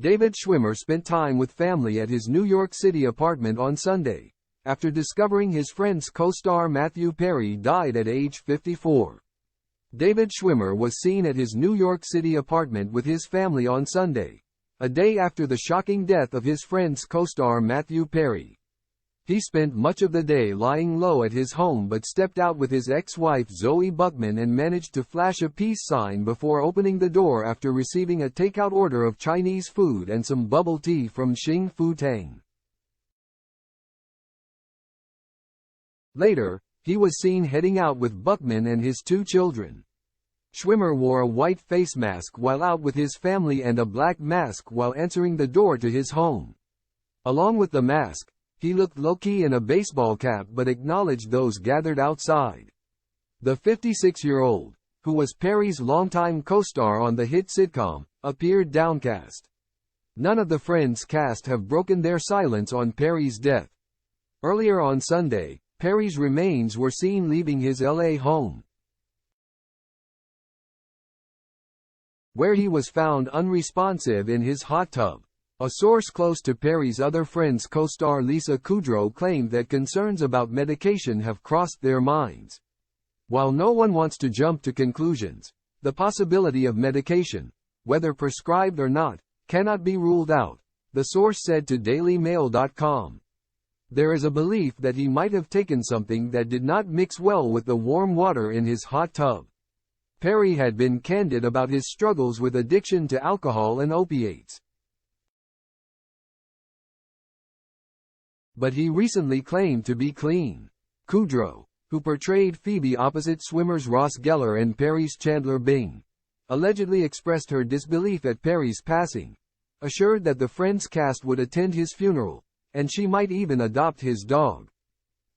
David Schwimmer spent time with family at his New York City apartment on Sunday, after discovering his Friends co-star Matthew Perry died at age 54. David Schwimmer was seen at his New York City apartment with his family on Sunday, a day after the shocking death of his Friends co-star Matthew Perry. He spent much of the day lying low at his home but stepped out with his ex-wife Zoe Buckman and managed to flash a peace sign before opening the door after receiving a takeout order of Chinese food and some bubble tea from Xing Fu Tang. Later, he was seen heading out with Buckman and his 2 children. Schwimmer wore a white face mask while out with his family and a black mask while answering the door to his home. Along with the mask, he looked low-key in a baseball cap but acknowledged those gathered outside. The 56-year-old, who was Perry's longtime co-star on the hit sitcom, appeared downcast. None of the Friends cast have broken their silence on Perry's death. Earlier on Sunday, Perry's remains were seen leaving his LA home, where he was found unresponsive in his hot tub. A source close to Perry's other Friends co-star Lisa Kudrow claimed that concerns about medication have crossed their minds. While no one wants to jump to conclusions, the possibility of medication, whether prescribed or not, cannot be ruled out, the source said to dailymail.com. There is a belief that he might have taken something that did not mix well with the warm water in his hot tub. Perry had been candid about his struggles with addiction to alcohol and opiates, but he recently claimed to be clean. Kudrow, who portrayed Phoebe opposite Schwimmer's Ross Geller and Perry's Chandler Bing, allegedly expressed her disbelief at Perry's passing, assured that the Friends cast would attend his funeral, and she might even adopt his dog.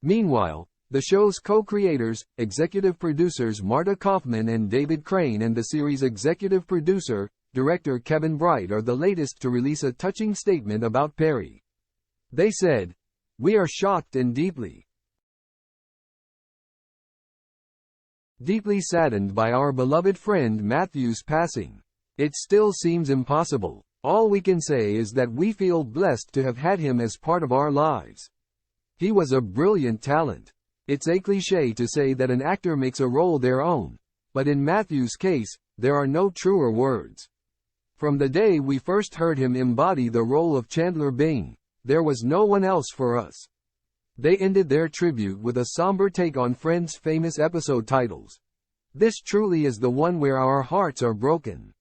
Meanwhile, the show's co-creators, executive producers Marta Kaufman and David Crane and the series' executive producer, director Kevin Bright are the latest to release a touching statement about Perry. They said, "We are shocked and deeply saddened by our beloved friend Matthew's passing. It still seems impossible. All we can say is that we feel blessed to have had him as part of our lives. He was a brilliant talent. It's a cliché to say that an actor makes a role their own, but in Matthew's case, there are no truer words. From the day we first heard him embody the role of Chandler Bing, there was no one else for us." They ended their tribute with a somber take on Friends' famous episode titles. "This truly is the one where our hearts are broken."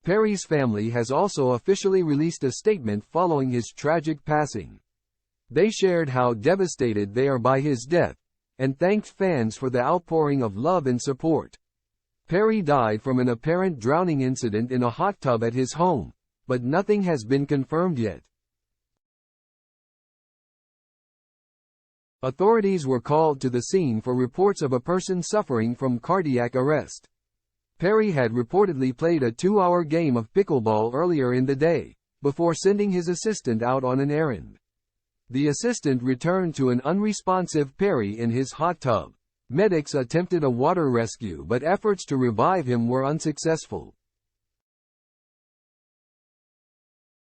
Perry's family has also officially released a statement following his tragic passing. They shared how devastated they are by his death, and thanked fans for the outpouring of love and support. Perry died from an apparent drowning incident in a hot tub at his home, but nothing has been confirmed yet. Authorities were called to the scene for reports of a person suffering from cardiac arrest. Perry had reportedly played a 2-hour game of pickleball earlier in the day, before sending his assistant out on an errand. The assistant returned to an unresponsive Perry in his hot tub. Medics attempted a water rescue but efforts to revive him were unsuccessful.